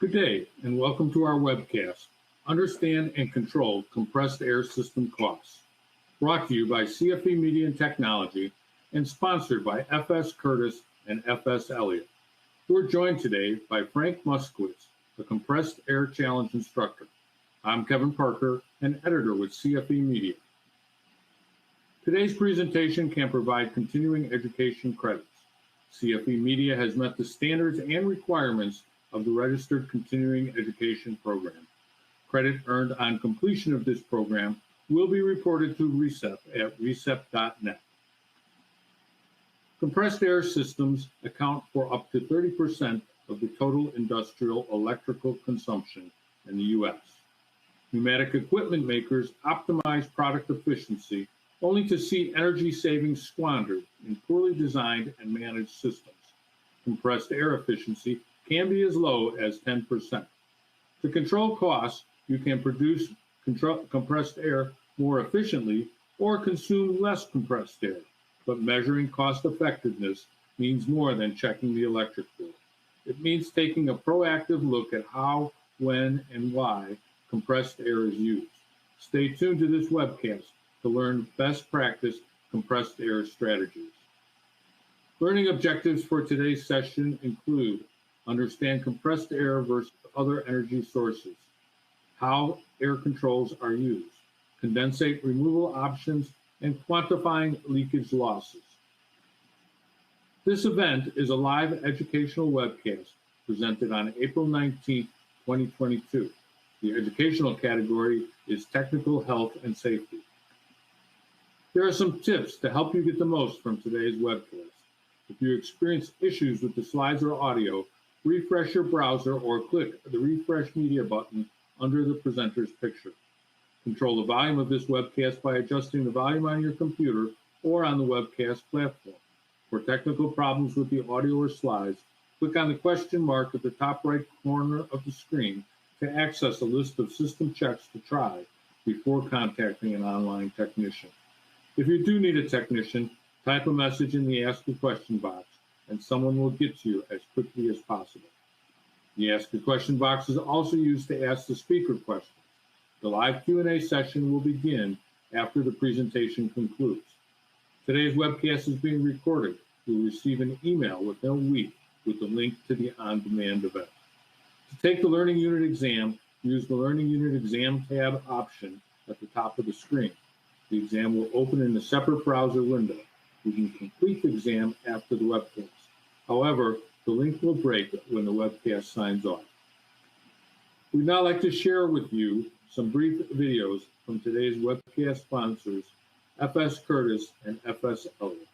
Good day, and welcome to our webcast, Understand and Control Compressed Air System Costs, brought to you by CFE Media and Technology and sponsored by FS Curtis and FS Elliott. We're joined today by Frank Moskowitz, the Compressed Air Challenge instructor. I'm Kevin Parker, an editor with CFE Media. Today's presentation can provide continuing education credits. CFE Media has met the standards and requirements of the Registered Continuing Education Program. Credit earned on completion of this program will be reported to RECEP at recep.net. Compressed air systems account for up to 30% of the total industrial electrical consumption in the U.S. Pneumatic equipment makers optimize product efficiency only to see energy savings squandered in poorly designed and managed systems. Compressed air efficiency can be as low as 10%. To control costs, you can produce compressed air more efficiently or consume less compressed air, but measuring cost effectiveness means more than checking the electric bill. It means taking a proactive look at how, when, and why compressed air is used. Stay tuned to this webcast to learn best practice compressed air strategies. Learning objectives for today's session include understand compressed air versus other energy sources, how air controls are used, condensate removal options, and quantifying leakage losses. This event is a live educational webcast presented on April 19, 2022. The educational category is Technical Health and Safety. There are some tips to help you get the most from today's webcast. If you experience issues with the slides or audio, refresh your browser or click the Refresh Media button under the presenter's picture. Control the volume of this webcast by adjusting the volume on your computer or on the webcast platform. For technical problems with the audio or slides, click on the question mark at the top right corner of the screen to access a list of system checks to try before contacting an online technician. If you do need a technician, type a message in the Ask a Question box and someone will get to you as quickly as possible. The Ask a Question box is also used to ask the speaker questions. The live Q&A session will begin after the presentation concludes. Today's webcast is being recorded. You'll receive an email within a week with a link to the on-demand event. To take the Learning Unit exam, use the Learning Unit exam tab option at the top of the screen. The exam will open in a separate browser window. You can complete the exam after the webcast. However, the link will break when the webcast signs off. We'd now like to share with you some brief videos from today's webcast sponsors, FS Curtis and FS Elliott.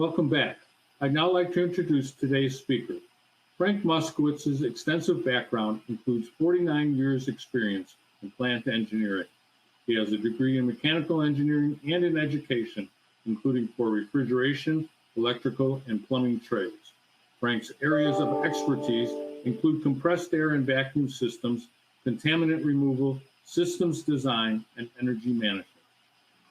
Welcome back. I'd now like to introduce today's speaker. Frank Moskowitz's extensive background includes 49 years experience in plant engineering. He has a degree in mechanical engineering and in education, including for refrigeration, electrical, and plumbing trades. Frank's areas of expertise include compressed air and vacuum systems, contaminant removal, systems design, and energy management.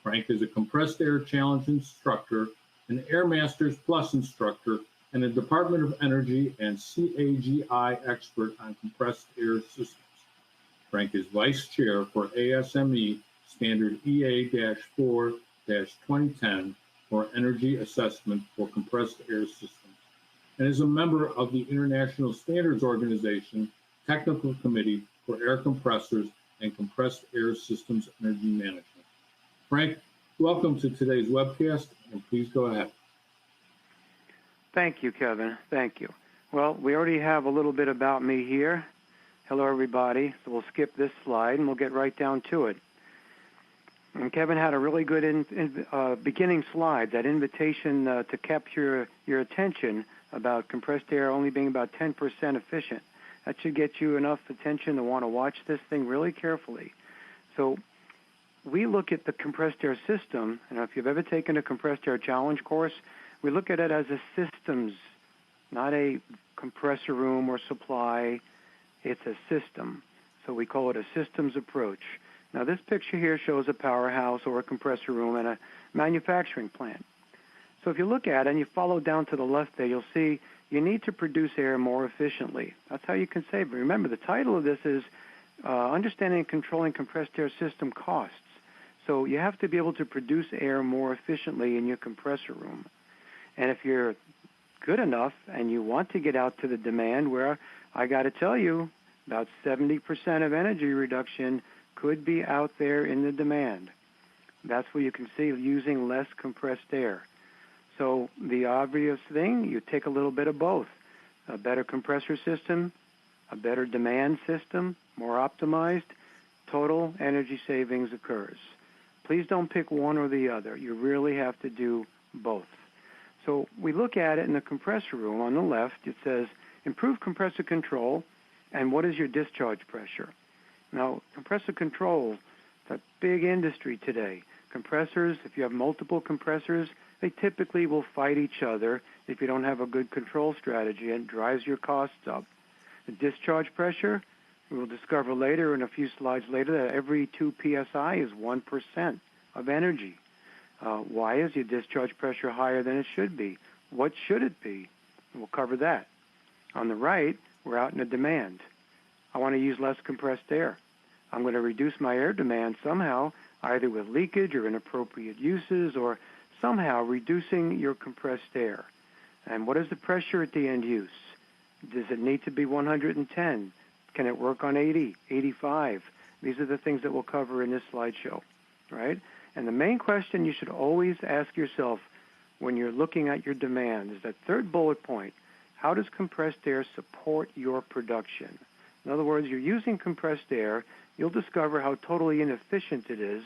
Frank is a compressed air challenge instructor, an Air Masters Plus instructor, and a Department of Energy and CAGI expert on compressed air systems. Frank is Vice Chair for ASME Standard EA-4-2010 for Energy Assessment for Compressed Air Systems, and is a member of the International Standards Organization Technical Committee for Air Compressors and Compressed Air Systems Energy Management. Frank, welcome to today's webcast, and please go ahead. Thank you, Kevin. Thank you. Well, we already have a little bit about me here. Hello, everybody. So we'll skip this slide, and we'll get right down to it. And Kevin had a really good beginning slide, that invitation to capture your attention about compressed air only being about 10% efficient. That should get you enough attention to want to watch this thing really carefully. So we look at the compressed air system, and if you've ever taken a compressed air challenge course, we look at it as a systems, not a compressor room or supply. It's a system. So we call it a systems approach. Now, this picture here shows a powerhouse or a compressor room and a manufacturing plant. So if you look at it and you follow down to the left there, you'll see you need to produce air more efficiently. That's how you can save. But remember, the title of this is Understanding and Controlling Compressed Air System Costs. So you have to be able to produce air more efficiently in your compressor room. And if you're good enough and you want to get out to the demand, where I got to tell you, about 70% of energy reduction could be out there in the demand. That's where you can see using less compressed air. So the obvious thing, you take a little bit of both. A better compressor system, a better demand system, more optimized, total energy savings occurs. Please don't pick one or the other. You really have to do both. So we look at it in the compressor room. On the left, it says, improve compressor control, and what is your discharge pressure? Now, compressor control, it's a big industry today. Compressors, if you have multiple compressors, they typically will fight each other if you don't have a good control strategy, and it drives your costs up. The discharge pressure, we will discover later in a few slides later that every 2 psi is 1% of energy. Why is your discharge pressure higher than it should be? What should it be? We'll cover that. On the right, we're out in a demand. I want to use less compressed air. I'm going to reduce my air demand somehow, either with leakage or inappropriate uses, or somehow reducing your compressed air. And what is the pressure at the end use? Does it need to be 110? Can it work on 80, 85? These are the things that we'll cover in this slideshow, right? And the main question you should always ask yourself when you're looking at your demand is that third bullet point: how does compressed air support your production? In other words, you're using compressed air, you'll discover how totally inefficient it is,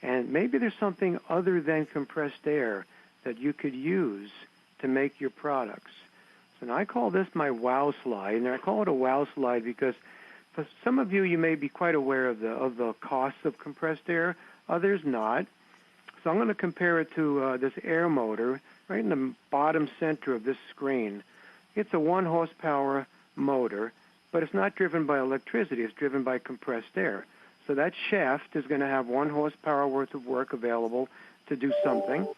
and maybe there's something other than compressed air that you could use to make your products. So now I call this my wow slide, and I call it a wow slide because for some of you, you may be quite aware of the costs of compressed air, others not. So I'm going to compare it to this air motor right in the bottom center of this screen. It's a 1 horsepower motor, but it's not driven by electricity. It's driven by compressed air. So that shaft is going to have 1 horsepower worth of work available to do something.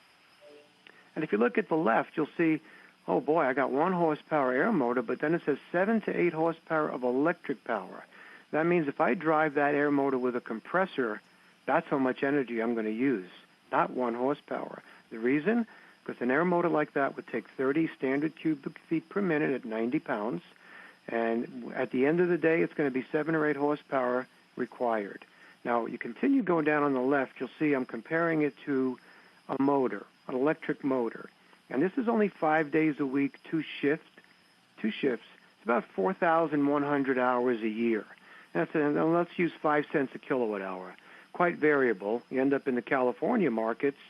And if you look at the left, you'll see, oh boy, I got 1 horsepower air motor, but then it says 7 to 8 horsepower of electric power. That means if I drive that air motor with a compressor, that's how much energy I'm going to use, not 1 horsepower. The reason? Because an air motor like that would take 30 standard cubic feet per minute at 90 pounds, and at the end of the day, it's going to be 7 or 8 horsepower required. Now, you continue going down on the left, you'll see I'm comparing it to a motor, an electric motor. And this is only 5 days a week, 2 shifts. It's about 4,100 hours a year. And let's use 5 cents a kilowatt hour. Quite variable. You end up in the California markets,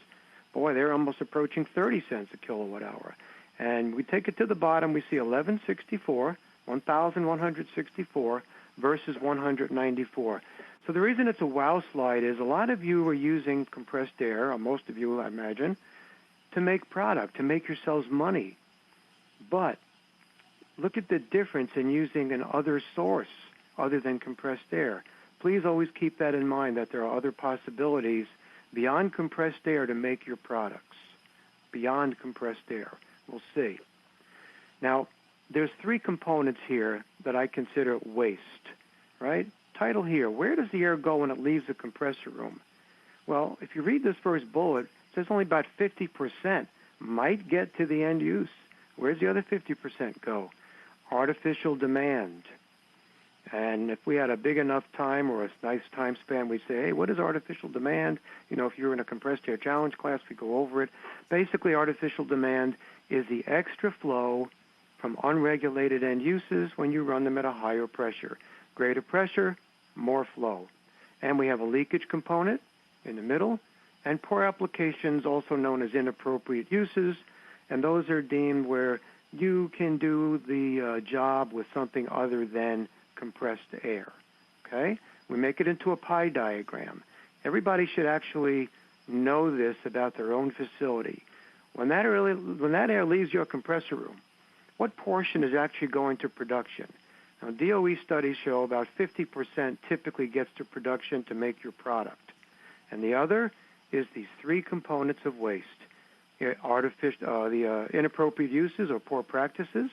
boy, they're almost approaching 30 cents a kilowatt hour. And we take it to the bottom, we see 1,164 versus 194. So the reason it's a wow slide is a lot of you are using compressed air, or most of you, I imagine, to make product, to make yourselves money. But look at the difference in using an other source other than compressed air. Please always keep that in mind, that there are other possibilities beyond compressed air to make your products. Beyond compressed air. We'll see. Now, there's three components here that I consider waste, right? Title here, where does the air go when it leaves the compressor room? Well, if you read this first bullet, it says only about 50% might get to the end use. Where's the other 50% go? Artificial demand. And if we had a big enough time or a nice time span, we'd say, hey, what is artificial demand? You know, if you're in a compressed air challenge class, we go over it. Basically, artificial demand is the extra flow from unregulated end uses when you run them at a higher pressure. Greater pressure, more flow. And we have a leakage component in the middle, and poor applications, also known as inappropriate uses, and those are deemed where you can do the job with something other than compressed air, okay? We make it into a pie diagram. Everybody should actually know this about their own facility. When that air leaves your compressor room, what portion is actually going to production? Now, DOE studies show about 50% typically gets to production to make your product. And the other is these three components of waste. The inappropriate uses or poor practices.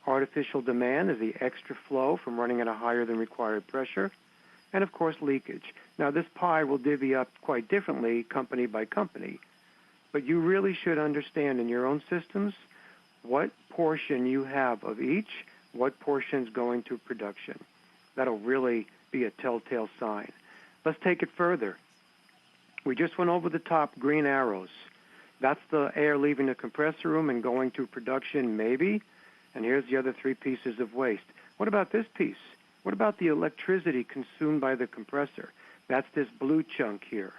Artificial demand is the extra flow from running at a higher than required pressure. And, of course, leakage. Now, this pie will divvy up quite differently company by company. But you really should understand in your own systems what portion you have of each, what portion is going to production. That'll really be a telltale sign. Let's take it further. We just went over the top green arrows. That's the air leaving the compressor room and going to production, maybe. And here's the other three pieces of waste. What about this piece? What about the electricity consumed by the compressor? That's this blue chunk here.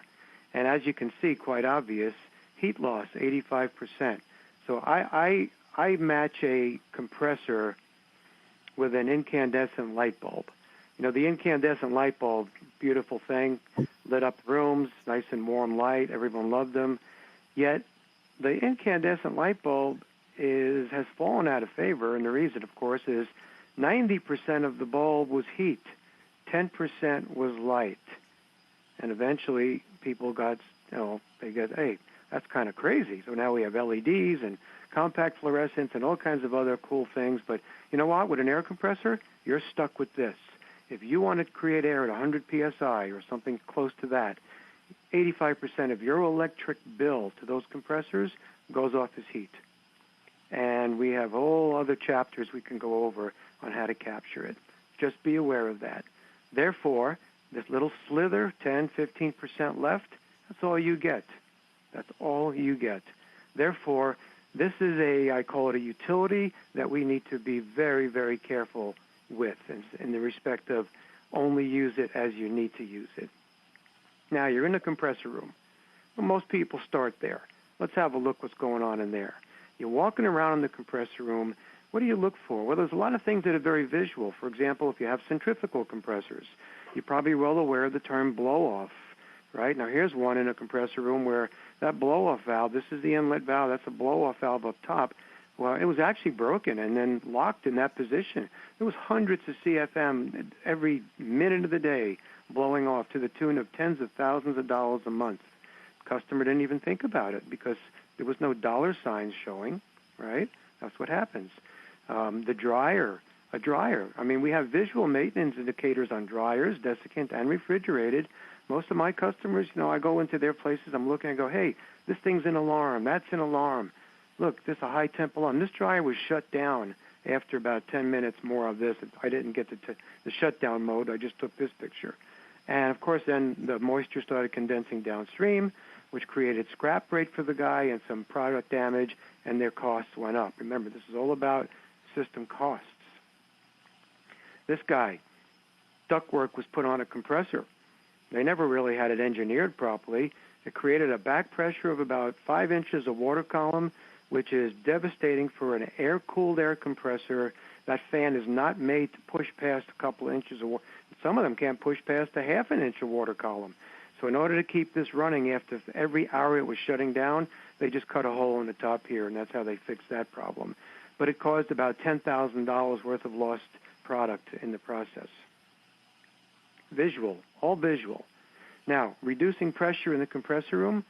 And as you can see, quite obvious, heat loss, 85%. So I match a compressor with an incandescent light bulb. You know, the incandescent light bulb, beautiful thing, lit up rooms, nice and warm light, everyone loved them. Yet the incandescent light bulb has fallen out of favor, and the reason, of course, is 90% of the bulb was heat, 10% was light. And eventually people got, hey, that's kind of crazy. So now we have LEDs and compact fluorescence and all kinds of other cool things. But you know what? With an air compressor, you're stuck with this. If you want to create air at 100 psi or something close to that, 85% of your electric bill to those compressors goes off as heat. And we have whole other chapters we can go over on how to capture it. Just be aware of that. Therefore, this little slither, 10, 15% left, that's all you get. That's all you get. Therefore, this is I call it a utility that we need to be very, very careful with in the respect of only use it as you need to use it. Now, you're in a compressor room. Well, most people start there. Let's have a look what's going on in there. You're walking around in the compressor room. What do you look for? Well, there's a lot of things that are very visual. For example, if you have centrifugal compressors, you're probably well aware of the term blow-off, right? Now, here's one in a compressor room where that blow-off valve, this is the inlet valve, that's a blow-off valve up top. Well, it was actually broken and then locked in that position. There was hundreds of CFM every minute of the day blowing off to the tune of tens of thousands of dollars a month. The customer didn't even think about it because there was no dollar signs showing, right? That's what happens. A dryer. I mean, we have visual maintenance indicators on dryers, desiccant and refrigerated. Most of my customers, I go into their places, I'm looking and go, hey, this thing's an alarm, that's an alarm. Look, this is a high temp alarm. This dryer was shut down after about 10 minutes more of this. I didn't get the shutdown mode. I just took this picture. And, of course, then the moisture started condensing downstream, which created scrap rate for the guy and some product damage, and their costs went up. Remember, this is all about system costs. This guy, ductwork was put on a compressor. They never really had it engineered properly. It created a back pressure of about 5 inches of water column, which is devastating for an air-cooled air compressor. That fan is not made to push past a couple of inches of water. Some of them can't push past a half an inch of water column. So in order to keep this running, after every hour it was shutting down, they just cut a hole in the top here, and that's how they fixed that problem. But it caused about $10,000 worth of lost product in the process. Visual, all visual. Now, reducing pressure in the compressor room,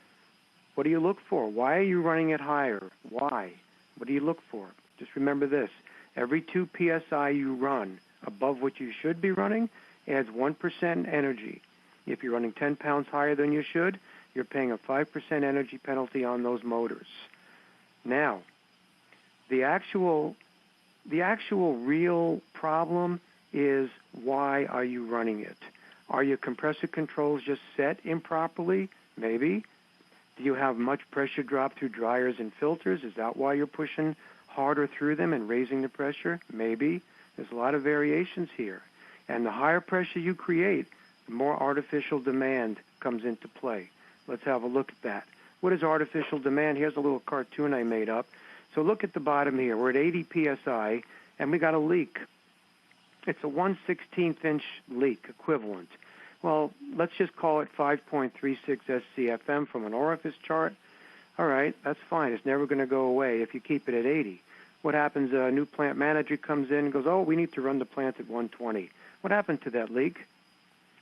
what do you look for? Why are you running it higher? Why? What do you look for? Just remember this. Every 2 psi you run above what you should be running adds 1% energy. If you're running 10 pounds higher than you should, you're paying a 5% energy penalty on those motors. Now, the actual real problem is, why are you running it? Are your compressor controls just set improperly? Maybe. Do you have much pressure drop through dryers and filters? Is that why you're pushing harder through them and raising the pressure? Maybe. There's a lot of variations here. And the higher pressure you create, the more artificial demand comes into play. Let's have a look at that. What is artificial demand? Here's a little cartoon I made up. So look at the bottom here. We're at 80 psi, and we got a leak. It's a 1/16 inch leak equivalent. Well, let's just call it 5.36 SCFM from an orifice chart. All right, that's fine. It's never going to go away if you keep it at 80. What happens? A new plant manager comes in and goes, oh, we need to run the plant at 120. What happened to that leak?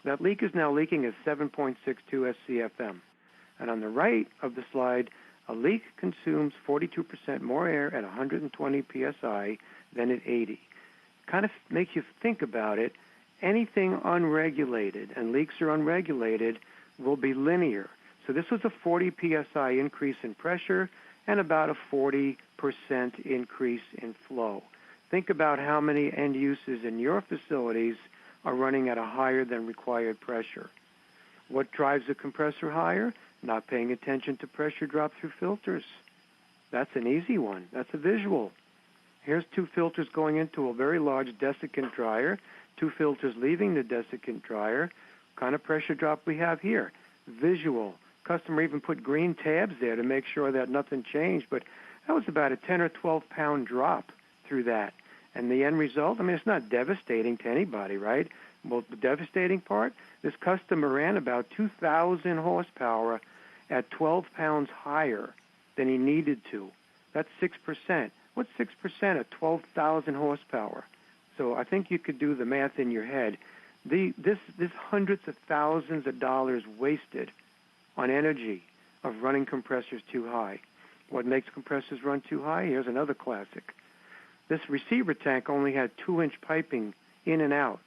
That leak is now leaking at 7.62 SCFM. And on the right of the slide, a leak consumes 42% more air at 120 psi than at 80. Kind of makes you think about it. Anything unregulated, and leaks are unregulated, will be linear. So this was a 40 psi increase in pressure and about a 40% increase in flow. Think about how many end uses in your facilities are running at a higher than required pressure. What drives the compressor higher? Not paying attention to pressure drop through filters. That's an easy one. That's a visual. Here's 2 filters going into a very large desiccant dryer, 2 filters leaving the desiccant dryer. Kind of pressure drop we have here. Visual. Customer even put green tabs there to make sure that nothing changed, but that was about a 10 or 12 pound drop through that. And the end result, I mean, it's not devastating to anybody, right? Well, the devastating part, this customer ran about 2,000 horsepower at 12 pounds higher than he needed to. That's 6%. What's 6% at 12,000 horsepower? So I think you could do the math in your head. This hundreds of thousands of dollars wasted on energy of running compressors too high. What makes compressors run too high? Here's another classic. This receiver tank only had 2-inch piping in and out.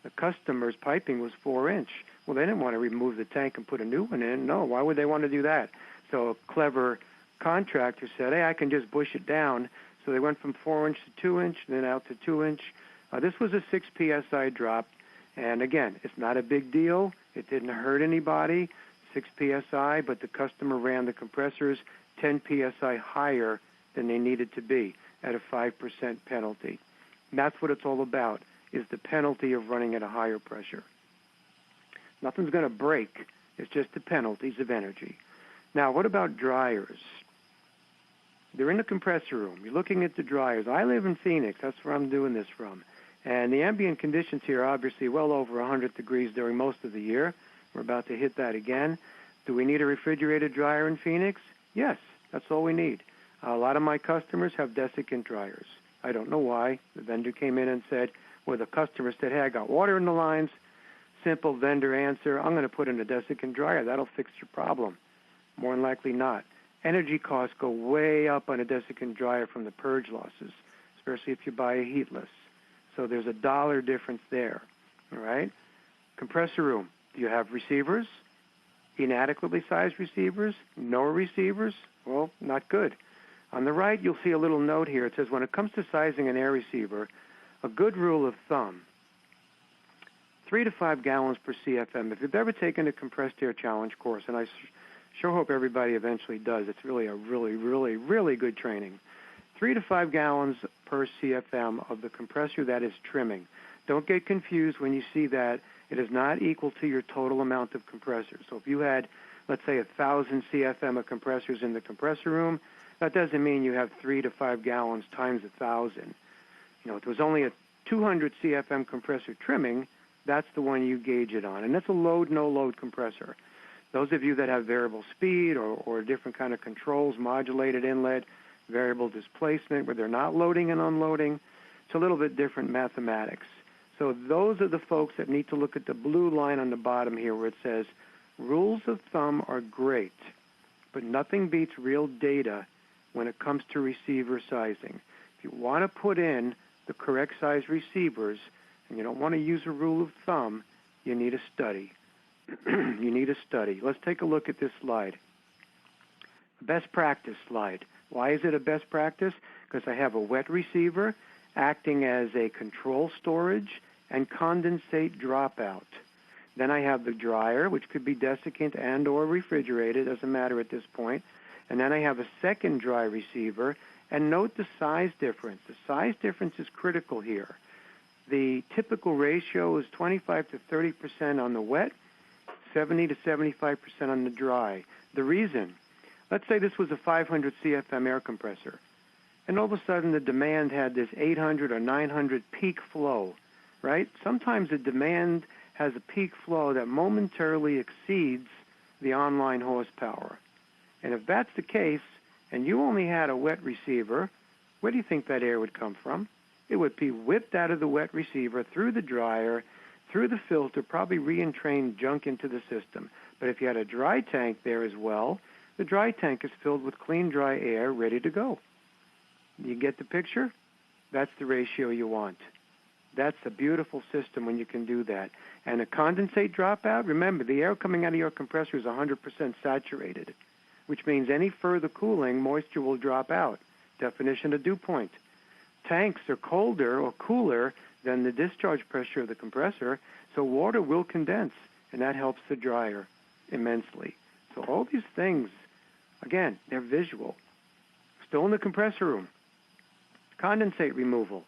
The customer's piping was 4-inch. Well, they didn't want to remove the tank and put a new one in. No, why would they want to do that? So a clever contractor said, hey, I can just bush it down. So they went from 4-inch to 2-inch, then out to 2-inch. This was a 6 psi drop. And again, it's not a big deal. It didn't hurt anybody, 6 psi, but the customer ran the compressors 10 psi higher than they needed to be at a 5% penalty. And that's what it's all about, is the penalty of running at a higher pressure. Nothing's going to break. It's just the penalties of energy. Now, what about dryers? They're in the compressor room. You're looking at the dryers. I live in Phoenix. That's where I'm doing this from. And the ambient conditions here are obviously well over 100 degrees during most of the year. We're about to hit that again. Do we need a refrigerated dryer in Phoenix? Yes, that's all we need. A lot of my customers have desiccant dryers. I don't know why. The vendor came in and said, well, the customer said, hey, I got water in the lines. Simple vendor answer, I'm going to put in a desiccant dryer. That'll fix your problem. More than likely not. Energy costs go way up on a desiccant dryer from the purge losses, especially if you buy a heatless. So there's a $1 difference there, all right? Compressor room, do you have receivers? Inadequately sized receivers? No receivers? Well, not good. On the right, you'll see a little note here. It says, when it comes to sizing an air receiver, a good rule of thumb, 3 to 5 gallons per CFM. If you've ever taken a compressed air challenge course, and I sure hope everybody eventually does, it's really a really good training. 3 to 5 gallons per CFM of the compressor that is trimming. Don't get confused when you see that. It is not equal to your total amount of compressors. So if you had, let's say, 1,000 CFM of compressors in the compressor room, that doesn't mean you have 3 to 5 gallons times 1,000. You know, if it was only a 200 CFM compressor trimming, that's the one you gauge it on. And that's a load, no load compressor. Those of you that have variable speed or different kind of controls, modulated inlet, variable displacement, where they're not loading and unloading, it's a little bit different mathematics. So those are the folks that need to look at the blue line on the bottom here where it says, rules of thumb are great, but nothing beats real data when it comes to receiver sizing. If you want to put in the correct size receivers, and you don't want to use a rule of thumb, you need a study. You need a study. Let's take a look at this slide. Best practice slide. Why is it a best practice? Because I have a wet receiver acting as a control storage and condensate dropout. Then I have the dryer, which could be desiccant and or refrigerated, doesn't matter at this point. And then I have a second dry receiver. And note the size difference. The size difference is critical here. The typical ratio is 25 to 30% on the wet, 70 to 75% on the dry. The reason, let's say this was a 500 CFM air compressor, and all of a sudden the demand had this 800 or 900 peak flow, right? Sometimes the demand has a peak flow that momentarily exceeds the online horsepower. And if that's the case, and you only had a wet receiver, where do you think that air would come from? It would be whipped out of the wet receiver through the dryer, through the filter, probably re-entrained junk into the system. But if you had a dry tank there as well, the dry tank is filled with clean, dry air ready to go. You get the picture? That's the ratio you want. That's a beautiful system when you can do that. And a condensate dropout, remember, the air coming out of your compressor is 100% saturated, which means any further cooling, moisture will drop out. Definition of dew point. Tanks are colder or cooler than the discharge pressure of the compressor, so water will condense, and that helps the dryer immensely. So all these things, again, they're visual. Still in the compressor room. Condensate removal.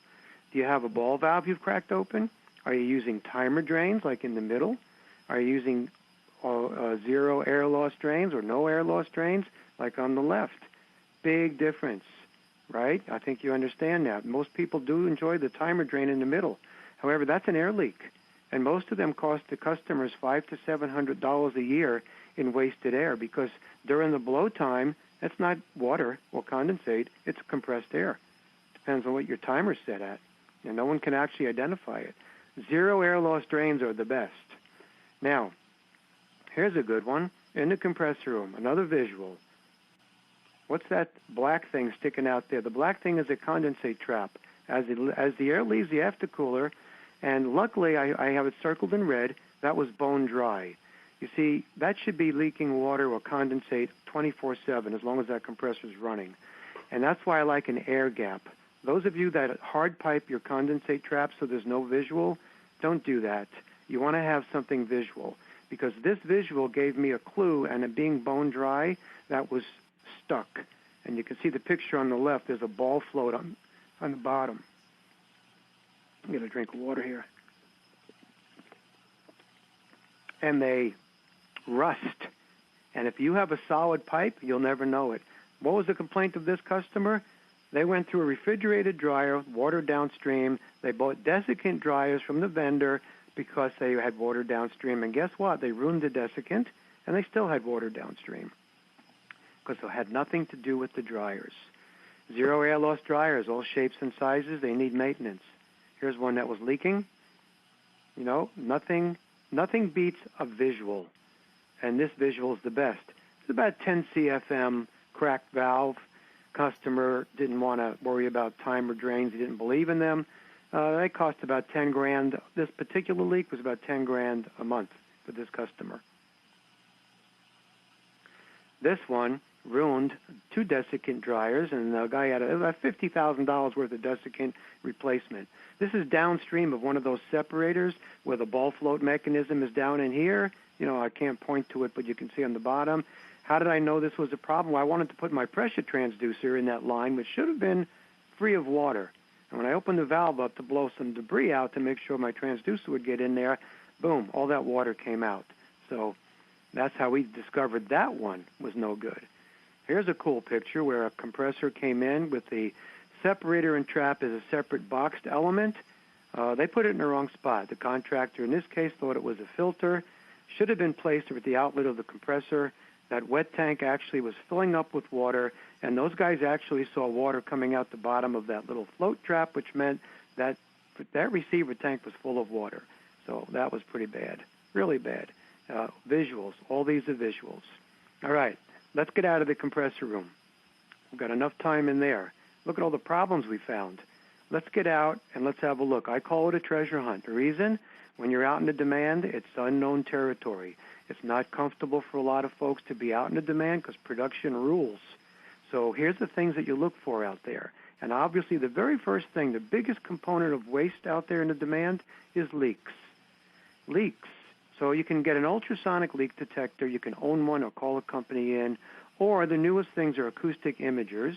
Do you have a ball valve you've cracked open? Are you using timer drains like in the middle? Are you using zero air loss drains or no air loss drains like on the left? Big difference, right? I think you understand that. Most people do enjoy the timer drain in the middle. However, that's an air leak, and most of them cost the customers $500 to $700 a year in wasted air, because during the blow time, that's not water or condensate, it's compressed air. Depends on what your timer's set at, and no one can actually identify it. Zero air loss drains are the best. Now, here's a good one. In the compressor room, another visual. What's that black thing sticking out there? The black thing is a condensate trap. As the air leaves the aftercooler, and luckily I have it circled in red, that was bone dry. You see, that should be leaking water or condensate 24/7 as long as that compressor is running. And that's why I like an air gap. Those of you that hard pipe your condensate trap so there's no visual, don't do that. You want to have something visual, because this visual gave me a clue, and it being bone dry, that was stuck. And you can see the picture on the left. There's a ball float on the bottom. I'm going to drink water here. And they rust. And if you have a solid pipe, you'll never know it. What was the complaint of this customer? They went through a refrigerated dryer, water downstream. They bought desiccant dryers from the vendor because they had water downstream. And guess what? They ruined the desiccant, and they still had water downstream, because it had nothing to do with the dryers. Zero air loss dryers, all shapes and sizes, they need maintenance. Here's one that was leaking. You know, nothing beats a visual, and this visual is the best. It's about 10 CFM cracked valve. Customer didn't want to worry about timer drains. He didn't believe in them. They cost about 10 grand. This particular leak was about 10 grand a month for this customer. This one ruined 2 desiccant dryers, and the guy had about $50,000 worth of desiccant replacement. This is downstream of one of those separators where the ball float mechanism is down in here. You know, I can't point to it, but you can see on the bottom. How did I know this was a problem? Well, I wanted to put my pressure transducer in that line, which should have been free of water. And when I opened the valve up to blow some debris out to make sure my transducer would get in there, boom, all that water came out. So that's how we discovered that one was no good. Here's a cool picture where a compressor came in with the separator and trap as a separate boxed element. They put it in the wrong spot. The contractor in this case thought it was a filter. Should have been placed at the outlet of the compressor. That wet tank actually was filling up with water, and those guys actually saw water coming out the bottom of that little float trap, which meant that receiver tank was full of water. So that was pretty bad, really bad. Visuals, all these are visuals. All right, let's get out of the compressor room. We've got enough time in there. Look at all the problems we found. Let's get out and let's have a look. I call it a treasure hunt. The reason, when you're out in the demand, it's unknown territory. It's not comfortable for a lot of folks to be out in the demand because production rules. So here's the things that you look for out there. And obviously the very first thing, the biggest component of waste out there in the demand is leaks. Leaks. So you can get an ultrasonic leak detector. You can own one or call a company in. Or the newest things are acoustic imagers.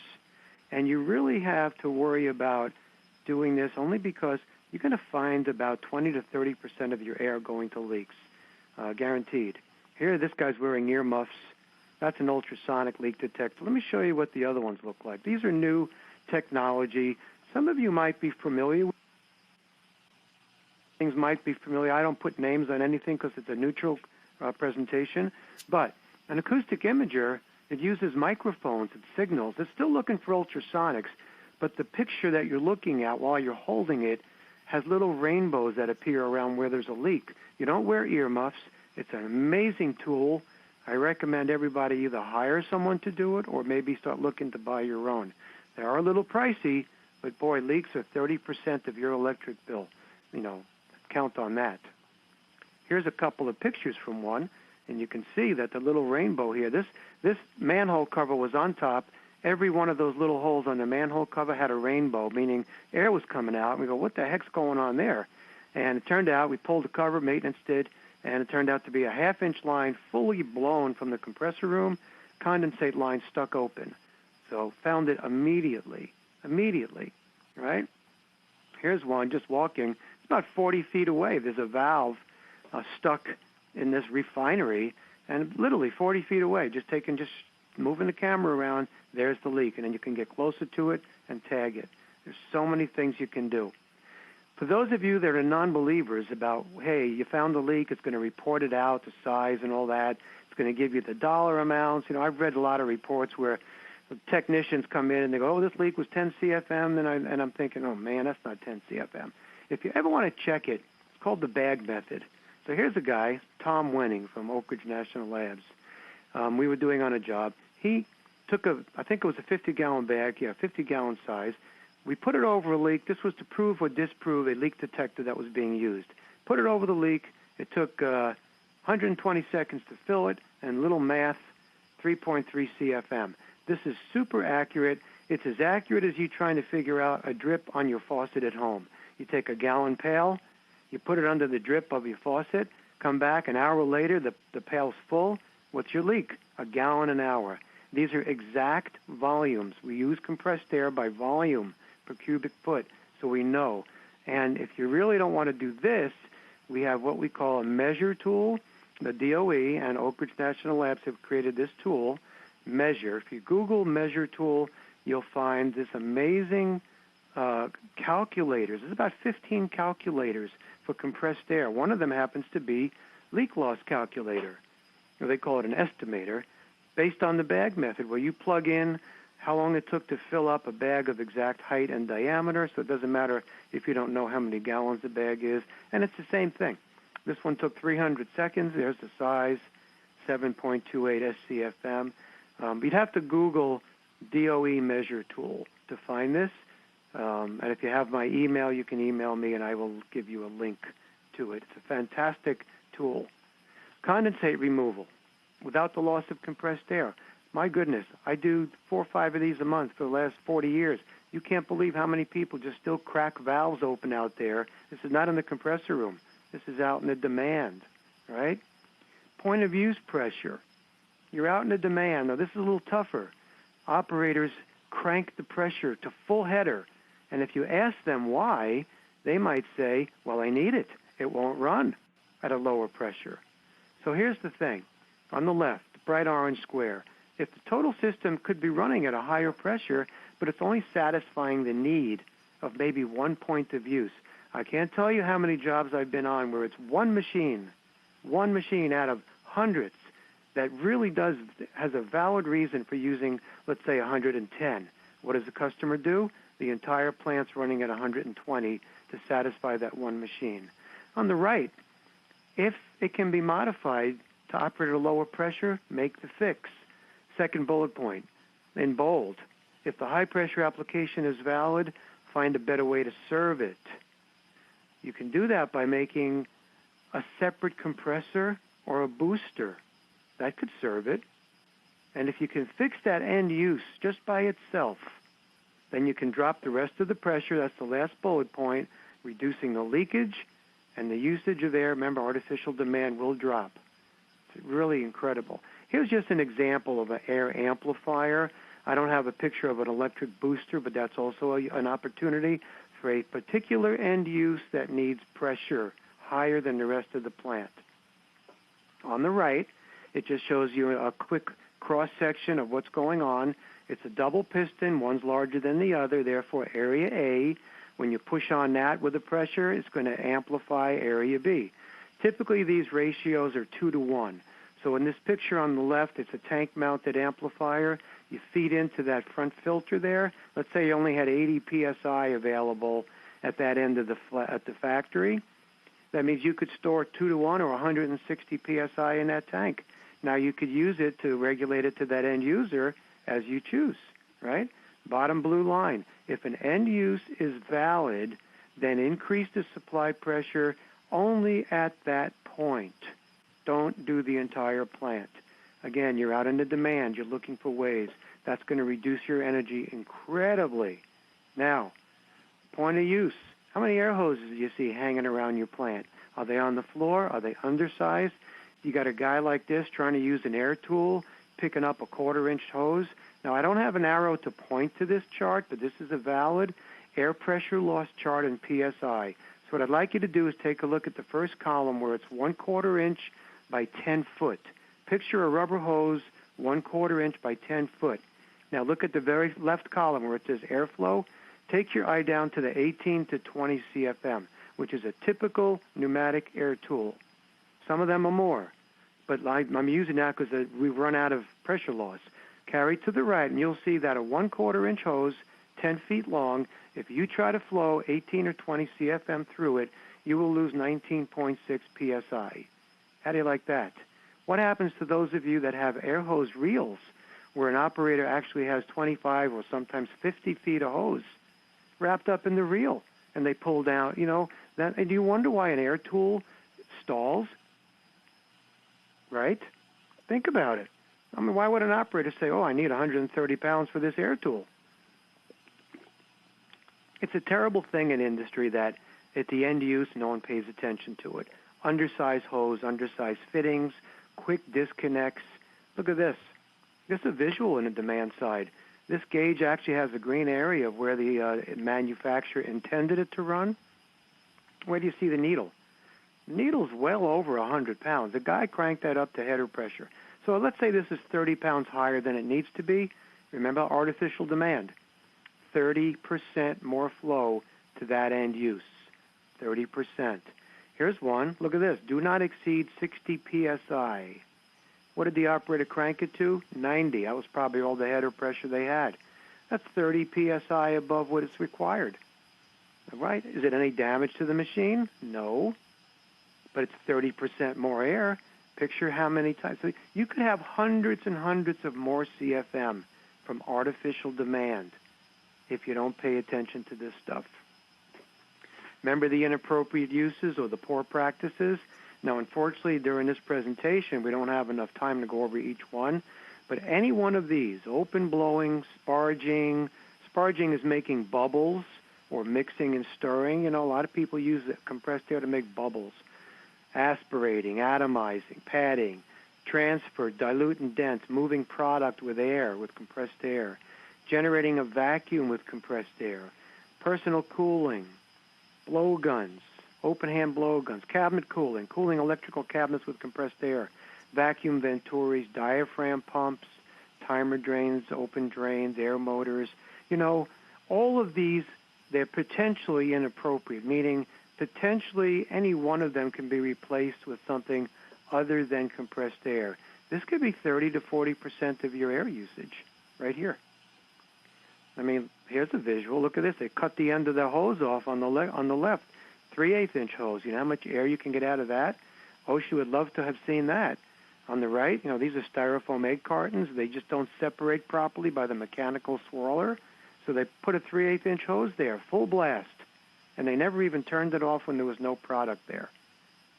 And you really have to worry about doing this only because you're going to find about 20 to 30% of your air going to leaks, guaranteed. Here, this guy's wearing earmuffs. That's an ultrasonic leak detector. Let me show you what the other ones look like. These are new technology. Some of you might be familiar with things. Might be familiar. I don't put names on anything because it's a neutral presentation. But an acoustic imager, it uses microphones, it signals. It's still looking for ultrasonics, but the picture that you're looking at while you're holding it has little rainbows that appear around where there's a leak. You don't wear earmuffs. It's an amazing tool. I recommend everybody either hire someone to do it or maybe start looking to buy your own. They are a little pricey, but boy, leaks are 30% of your electric bill. You know, count on that. Here's a couple of pictures from one, and you can see that the little rainbow here, this manhole cover was on top. Every one of those little holes on the manhole cover had a rainbow, meaning air was coming out. We go, what the heck's going on there? And it turned out, we pulled the cover, maintenance did, and it turned out to be a half-inch line fully blown from the compressor room, condensate line stuck open. So found it immediately, right? Here's one just walking. It's about 40 feet away. There's a valve stuck in this refinery, and literally 40 feet away, just moving the camera around, there's the leak, and then you can get closer to it and tag it. There's so many things you can do. For those of you that are non-believers about, hey, you found the leak, it's going to report it out, the size and all that, it's going to give you the dollar amounts. You know, I've read a lot of reports where the technicians come in and they go, oh, this leak was 10 CFM, and I'm thinking, oh, man, that's not 10 CFM. If you ever want to check it, it's called the bag method. So here's a guy, Tom Wenning from Oak Ridge National Labs. We were doing on a job. He took I think it was a 50-gallon bag, 50-gallon size. We put it over a leak. This was to prove or disprove a leak detector that was being used. Put it over the leak. It took 120 seconds to fill it, and little math, 3.3 CFM. This is super accurate. It's as accurate as you trying to figure out a drip on your faucet at home. You take a gallon pail, you put it under the drip of your faucet, come back an hour later, the pail's full. What's your leak? A gallon an hour. These are exact volumes. We use compressed air by volume per cubic foot, so we know. And if you really don't want to do this, we have what we call a measure tool. The DOE and Oak Ridge National Labs have created this tool, Measure. If you Google Measure tool, you'll find this amazing calculators. There's about 15 calculators for compressed air. One of them happens to be leak loss calculator. Or they call it an estimator, based on the bag method, where you plug in how long it took to fill up a bag of exact height and diameter, so it doesn't matter if you don't know how many gallons the bag is, and it's the same thing. This one took 300 seconds. There's the size, 7.28 SCFM. You'd have to Google DOE Measure Tool to find this, and if you have my email, you can email me, and I will give you a link to it. It's a fantastic tool. Condensate removal without the loss of compressed air. My goodness, I do 4 or 5 of these a month for the last 40 years. You can't believe how many people just still crack valves open out there. This is not in the compressor room. This is out in the demand, right? Point of use pressure. You're out in the demand. Now, this is a little tougher. Operators crank the pressure to full header, and if you ask them why, they might say, well, I need it. It won't run at a lower pressure. So here's the thing. On the left, the bright orange square, if the total system could be running at a higher pressure, but it's only satisfying the need of maybe one point of use. I can't tell you how many jobs I've been on where it's one machine out of hundreds that really has a valid reason for using, let's say, 110. What does the customer do? The entire plant's running at 120 to satisfy that one machine. On the right, if it can be modified to operate at a lower pressure, make the fix. Second bullet point, in bold, If the high pressure application is valid, find a better way to serve it. You can do that by making a separate compressor or a booster. That could serve it. And if you can fix that end use just by itself, then you can drop the rest of the pressure. That's the last bullet point, reducing the leakage and the usage of air. Remember, artificial demand will drop. It's really incredible. Here's just an example of an air amplifier. I don't have a picture of an electric booster, but that's also an opportunity for a particular end use that needs pressure higher than the rest of the plant. On the right, it just shows you a quick cross-section of what's going on. It's a double piston. One's larger than the other. Therefore, area A, when you push on that with the pressure, it's going to amplify area B. Typically, these ratios are 2 to 1. So in this picture on the left, it's a tank-mounted amplifier. You feed into that front filter there. Let's say you only had 80 psi available at that end of at the factory. That means you could store 2 to 1 or 160 psi in that tank. Now you could use it to regulate it to that end user as you choose, right? Bottom blue line. If an end use is valid, then increase the supply pressure only at that point. Don't do the entire plant. Again, you're out into demand. You're looking for ways. That's going to reduce your energy incredibly. Now, point of use. How many air hoses do you see hanging around your plant? Are they on the floor? Are they undersized? You got a guy like this trying to use an air tool, picking up a 1/4-inch hose. Now, I don't have an arrow to point to this chart, but this is a valid air pressure loss chart in PSI. So what I'd like you to do is take a look at the first column where it's 1/4 inch by 10 foot. Picture a rubber hose 1/4 inch by 10 foot. Now look at the very left column where it says airflow. Take your eye down to the 18 to 20 CFM, which is a typical pneumatic air tool. Some of them are more, but I'm using that because we've run out of pressure loss. Carry to the right, and you'll see that a 1/4 inch hose, 10 feet long, if you try to flow 18 or 20 CFM through it, you will lose 19.6 PSI. How do you like that? What happens to those of you that have air hose reels, where an operator actually has 25 or sometimes 50 feet of hose wrapped up in the reel, and they pull down, and do you wonder why an air tool stalls? Right? Think about it. I mean, why would an operator say, I need 130 pounds for this air tool? It's a terrible thing in industry that at the end use, no one pays attention to it. Undersized hose, undersized fittings, quick disconnects. Look at this. This is a visual in the demand side. This gauge actually has a green area of where the manufacturer intended it to run. Where do you see the needle? The needle's well over 100 pounds. The guy cranked that up to header pressure. So let's say this is 30 pounds higher than it needs to be. Remember artificial demand. 30% more flow to that end use. 30%. Here's one. Look at this. Do not exceed 60 PSI. What did the operator crank it to? 90. That was probably all the header pressure they had. That's 30 PSI above what is required. All right? Is it any damage to the machine? No. But it's 30% more air. Picture how many times. So you could have hundreds and hundreds of more CFM from artificial demand if you don't pay attention to this stuff. Remember the inappropriate uses or the poor practices? Now, unfortunately, during this presentation, we don't have enough time to go over each one, but any one of these, open blowing, sparging is making bubbles or mixing and stirring. A lot of people use compressed air to make bubbles. Aspirating, atomizing, padding, transfer, dilute and dense, moving product with air, with compressed air, generating a vacuum with compressed air, personal cooling, blow guns, open hand blow guns, cabinet cooling, cooling electrical cabinets with compressed air, vacuum venturis, diaphragm pumps, timer drains, open drains, air motors. All of these, they're potentially inappropriate, meaning potentially any one of them can be replaced with something other than compressed air. This could be 30 to 40% of your air usage right here. I mean, here's a visual. Look at this. They cut the end of the hose off on the left. 3/8 inch hose. You know how much air you can get out of that? OSHA would love to have seen that. On the right, these are styrofoam egg cartons. They just don't separate properly by the mechanical swirler. So they put a 3/8-inch hose there, full blast, and they never even turned it off when there was no product there.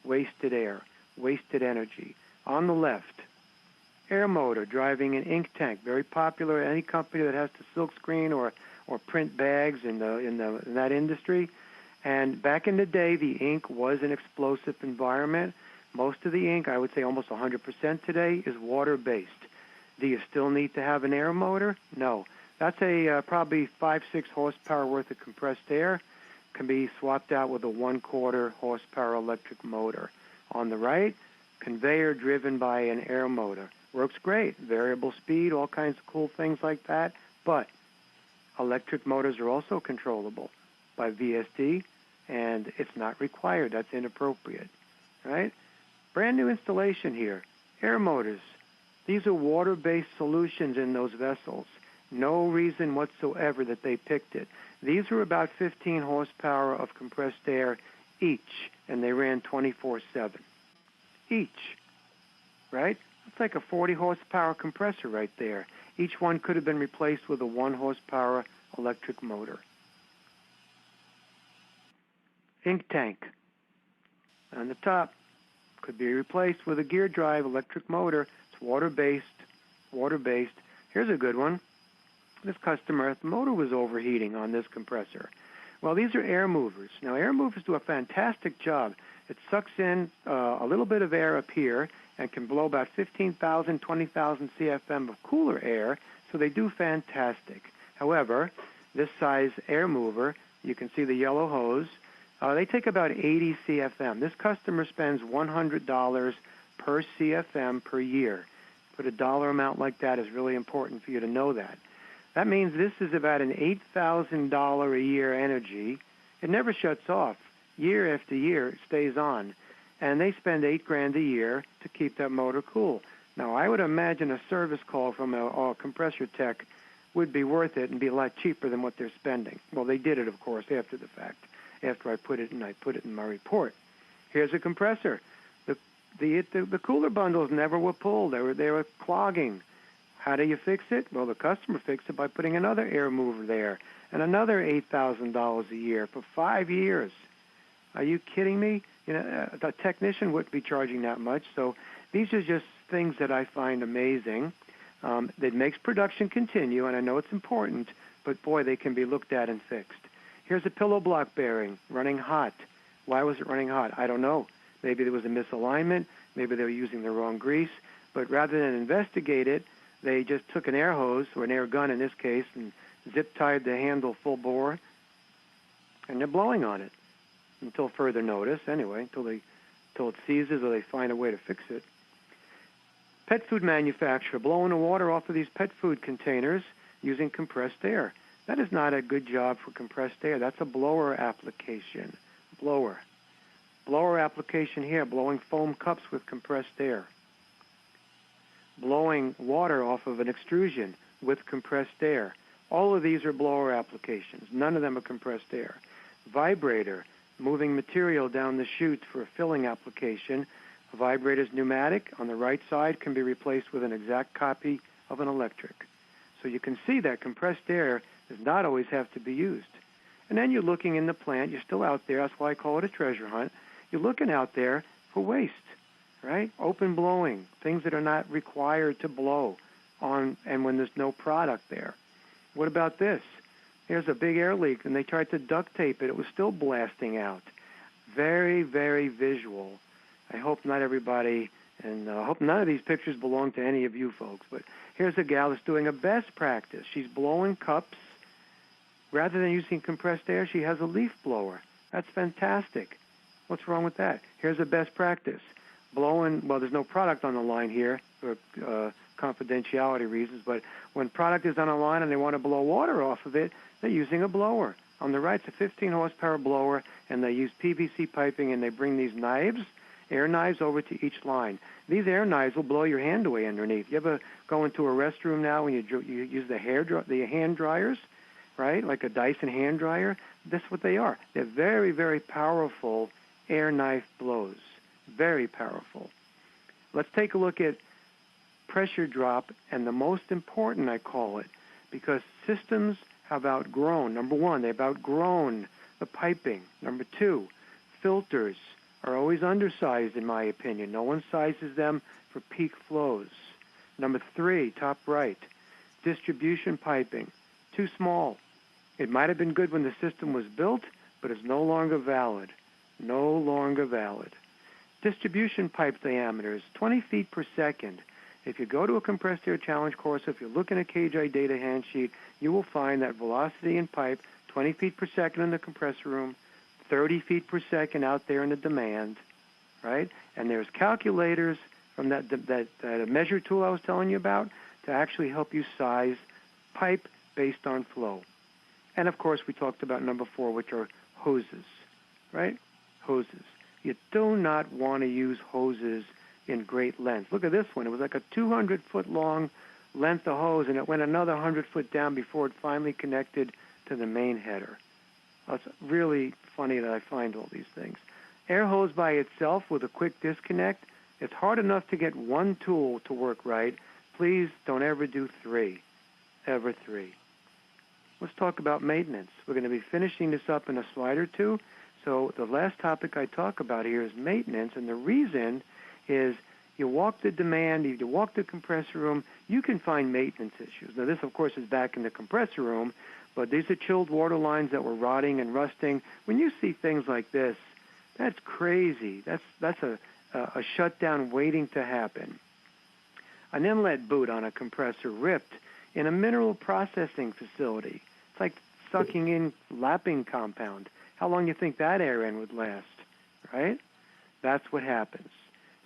Wasted air, wasted energy. On the left, air motor driving an ink tank, very popular. Any company that has to silk screen or print bags in that industry. And back in the day, the ink was an explosive environment. Most of the ink, I would say almost 100% today, is water-based. Do you still need to have an air motor? No. That's a probably 5-6 horsepower worth of compressed air. Can be swapped out with a 1/4 horsepower electric motor. On the right, conveyor driven by an air motor. Works great. Variable speed, all kinds of cool things like that. But electric motors are also controllable by VSD, and it's not required. That's inappropriate, right? Brand new installation here. Air motors. These are water-based solutions in those vessels. No reason whatsoever that they picked it. These are about 15 horsepower of compressed air each, and they ran 24/7. Each, right? It's like a 40 horsepower compressor right there. Each one could have been replaced with a 1 horsepower electric motor. Ink tank on the top could be replaced with a gear drive electric motor. It's water-based. Here's a good one. This customer, the motor was overheating on this compressor. Well, these are air movers. Now, air movers do a fantastic job. It sucks in a little bit of air up here and can blow about 15,000, 20,000 CFM of cooler air, so they do fantastic. However, this size air mover, you can see the yellow hose, they take about 80 CFM. This customer spends $100 per CFM per year. Put a dollar amount like that is really important for you to know that. That means this is about an $8,000 a year energy. It never shuts off. Year after year, it stays on. And they spend $8,000 a year to keep that motor cool. Now, I would imagine a service call from a compressor tech would be worth it and be a lot cheaper than what they're spending. Well, they did it, of course, after the fact, after I put it in my report. Here's a compressor. The cooler bundles never were pulled. They were clogging. How do you fix it? Well, the customer fixed it by putting another air mover there and another $8,000 a year for 5 years. Are you kidding me? A technician wouldn't be charging that much. So these are just things that I find amazing. That makes production continue, and I know it's important, but boy, they can be looked at and fixed. Here's a pillow block bearing running hot. Why was it running hot? I don't know. Maybe there was a misalignment. Maybe they were using the wrong grease. But rather than investigate it, they just took an air hose, or an air gun in this case, and zip-tied the handle full bore, and they're blowing on it until further notice, anyway, until it seizes or they find a way to fix it. Pet food manufacturer blowing the water off of these pet food containers using compressed air. That is not a good job for compressed air. That's a blower application. Blower application here, blowing foam cups with compressed air. Blowing water off of an extrusion with compressed air. All of these are blower applications. None of them are compressed air. Vibrator, moving material down the chute for a filling application. A vibrator is pneumatic. On the right side can be replaced with an exact copy of an electric. So you can see that compressed air does not always have to be used. And then you're looking in the plant. You're still out there. That's why I call it a treasure hunt. You're looking out there for waste, right? Open blowing, things that are not required to blow on, and when there's no product there. What about this? Here's a big air leak, and they tried to duct tape it. It was still blasting out. Very, very visual. I hope not everybody, and I hope none of these pictures belong to any of you folks, but here's a gal that's doing a best practice. She's blowing cups. Rather than using compressed air, she has a leaf blower. That's fantastic. What's wrong with that? Here's a best practice. Blowing, well, there's no product on the line here for confidentiality reasons, but when product is on a line and they want to blow water off of it, they're using a blower. On the right, it's a 15 horsepower blower, and they use PVC piping, and they bring these knives, air knives, over to each line. These air knives will blow your hand away underneath. You ever go into a restroom now when you use the hand dryers, right, like a Dyson hand dryer? That's what they are. They're very, very powerful air knife blows. Very powerful. Let's take a look at pressure drop, and the most important, I call it, because systems have outgrown. Number one, they've outgrown the piping. Number two, filters are always undersized, in my opinion. No one sizes them for peak flows. Number three, top right, distribution piping, too small. It might have been good when the system was built, but it's no longer valid. No longer valid. Distribution pipe diameters, 20 feet per second. If you go to a compressed air challenge course, if you look in a KGI data handsheet, you will find that velocity in pipe, 20 feet per second in the compressor room, 30 feet per second out there in the demand, right? And there's calculators from that measure tool I was telling you about to actually help you size pipe based on flow. And of course, we talked about number 4, which are hoses, right? Hoses. You do not want to use hoses in great length. Look at this one. It was like a 200-foot long length of hose, and it went another 100 foot down before it finally connected to the main header. It's really funny that I find all these things. Air hose by itself with a quick disconnect, it's hard enough to get one tool to work right. Please don't ever do 3. Ever 3. Let's talk about maintenance. We're going to be finishing this up in a slide or two. So the last topic I talk about here is maintenance, and the reason is you walk the demand, you walk the compressor room, you can find maintenance issues. Now this, of course, is back in the compressor room, but these are chilled water lines that were rotting and rusting. When you see things like this, that's crazy. That's a shutdown waiting to happen. An inlet boot on a compressor ripped in a mineral processing facility. It's like sucking in lapping compound. How long do you think that air in would last, right? That's what happens.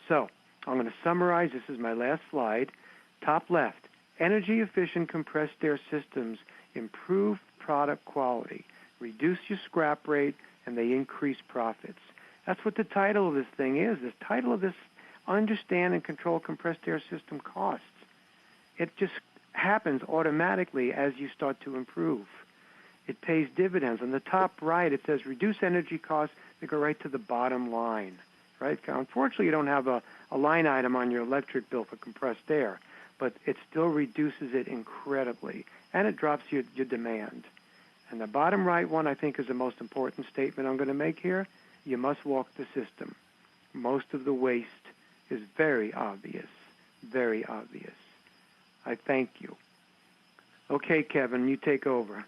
So I'm going to summarize. This is my last slide. Top left, energy-efficient compressed air systems improve product quality, reduce your scrap rate, and they increase profits. That's what the title of this thing is. The title of this, Understand and Control Compressed Air System Costs. It just happens automatically as you start to improve. It pays dividends. On the top right, it says reduce energy costs. They go right to the bottom line. Right? Unfortunately, you don't have a line item on your electric bill for compressed air, but it still reduces it incredibly, and it drops your demand. And the bottom right one, I think, is the most important statement I'm going to make here. You must walk the system. Most of the waste is very obvious, very obvious. I thank you. Okay, Kevin, you take over.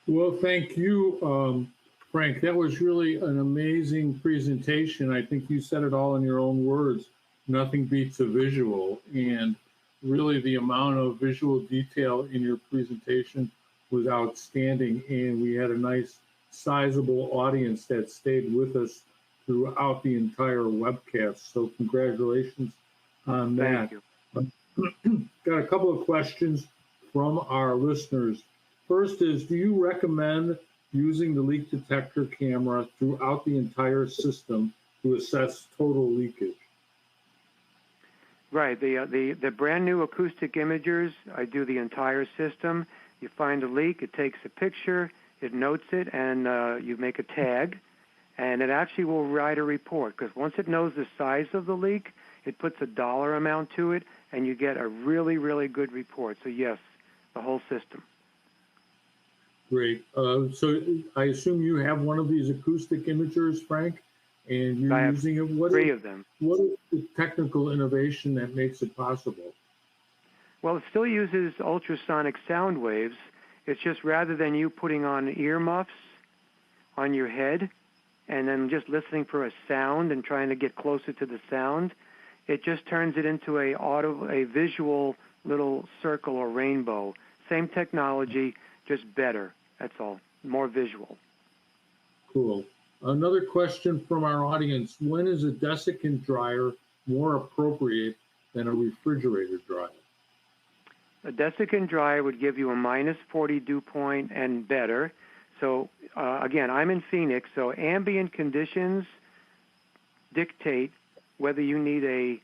Well, thank you, Frank. That was really an amazing presentation. I think you said it all in your own words. Nothing beats a visual. And really the amount of visual detail in your presentation was outstanding. And we had a nice, sizable audience that stayed with us throughout the entire webcast. So congratulations on that. Thank you. Got a couple of questions from our listeners. First is, do you recommend using the leak detector camera throughout the entire system to assess total leakage? Right. The brand new acoustic imagers, I do the entire system. You find a leak, it takes a picture, it notes it, and you make a tag, and it actually will write a report, because once it knows the size of the leak, it puts a dollar amount to it, and you get a really, really good report. So yes, the whole system. Great. So I assume you have one of these acoustic imagers, Frank, and you're using it. What 3 of them. What is the technical innovation that makes it possible? Well, it still uses ultrasonic sound waves. It's just rather than you putting on earmuffs on your head and then just listening for a sound and trying to get closer to the sound, it just turns it into a visual little circle or rainbow. Same technology, just better. That's all. More visual. Cool. Another question from our audience. When is a desiccant dryer more appropriate than a refrigerator dryer? A desiccant dryer would give you a -40 dew point and better. So, again, I'm in Phoenix, so ambient conditions dictate whether you need a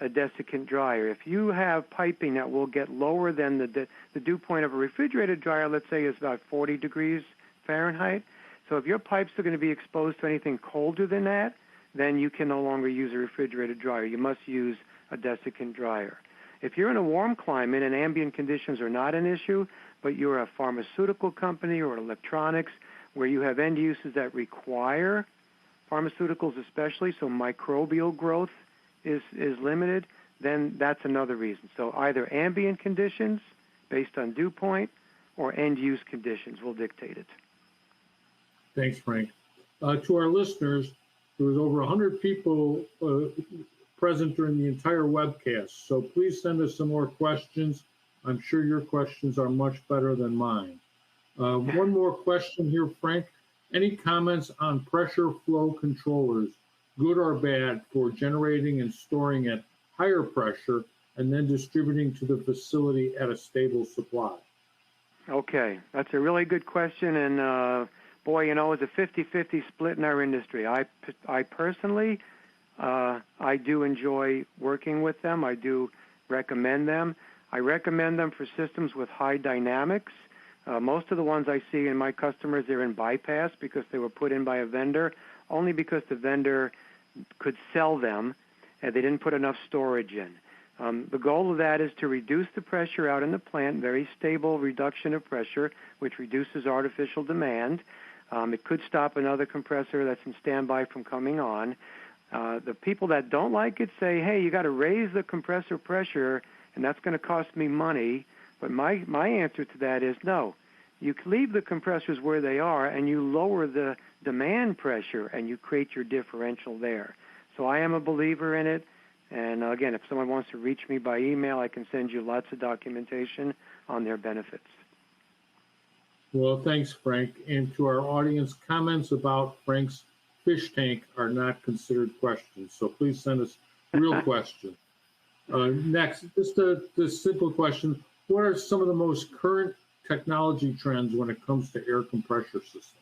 desiccant dryer. If you have piping that will get lower than the dew point of a refrigerator dryer, let's say is about 40 degrees Fahrenheit. So if your pipes are going to be exposed to anything colder than that, then you can no longer use a refrigerated dryer. You must use a desiccant dryer. If you're in a warm climate and ambient conditions are not an issue, but you're a pharmaceutical company or electronics where you have end uses that require pharmaceuticals especially, so microbial growth is limited, then that's another reason. So either ambient conditions based on dew point or end use conditions will dictate it. Thanks, Frank. To our listeners, there was over 100 people present during the entire webcast, so please send us some more questions. I'm sure your questions are much better than mine. One more question here, Frank. Any comments on pressure flow controllers, good or bad, for generating and storing at higher pressure and then distributing to the facility at a stable supply? Okay, that's a really good question, and boy, you know, it's a 50-50 split in our industry. I personally, I do enjoy working with them. I do recommend them. I recommend them for systems with high dynamics. Most of the ones I see in my customers, they're in bypass because they were put in by a vendor, only because the vendor could sell them and they didn't put enough storage in. The goal of that is to reduce the pressure out in the plant, very stable reduction of pressure, which reduces artificial demand. It could stop another compressor that's in standby from coming on. The people that don't like it say, hey, you got to raise the compressor pressure, and that's going to cost me money. But my answer to that is no. You leave the compressors where they are, and you lower the demand pressure, and you create your differential there. So I am a believer in it. And again, if someone wants to reach me by email, I can send you lots of documentation on their benefits. Well, thanks, Frank. And to our audience, comments about Frank's fish tank are not considered questions. So please send us real questions. Next, just a simple question. What are some of the most current technology trends when it comes to air compressor systems?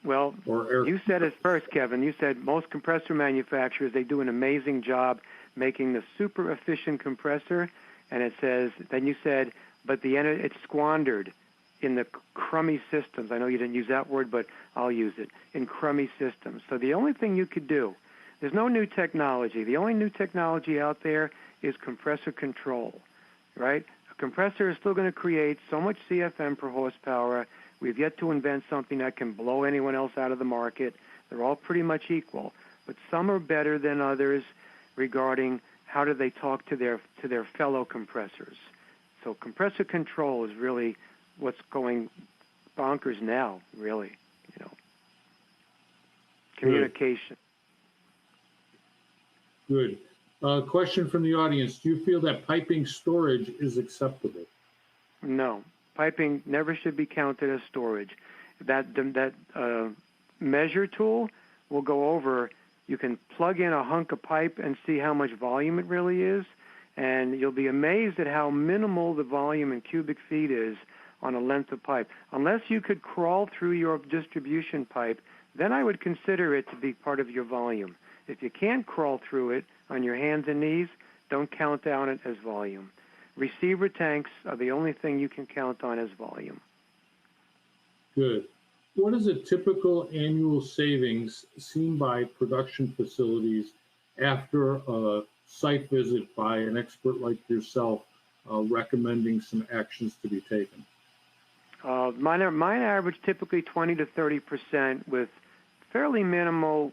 Well, you said it first, Kevin. You said most compressor manufacturers, they do an amazing job making the super efficient compressor. And it says, then you said, but it's squandered in the crummy systems. I know you didn't use that word, but I'll use it, in crummy systems. So the only thing you could do, there's no new technology. The only new technology out there is compressor control, right? A compressor is still going to create so much CFM per horsepower. We've yet to invent something that can blow anyone else out of the market. They're all pretty much equal, but some are better than others regarding how do they talk to their fellow compressors. So compressor control is really what's going bonkers now, really, you know. Communication. Good. Question from the audience. Do you feel that piping storage is acceptable? No. Piping never should be counted as storage. That measure tool will go over. You can plug in a hunk of pipe and see how much volume it really is, and you'll be amazed at how minimal the volume in cubic feet is on a length of pipe. Unless you could crawl through your distribution pipe, then I would consider it to be part of your volume. If you can't crawl through it on your hands and knees, don't count down it as volume. Receiver tanks are the only thing you can count on as volume. Good. What is a typical annual savings seen by production facilities after a site visit by an expert like yourself recommending some actions to be taken? Mine average typically 20 to 30% with fairly minimal,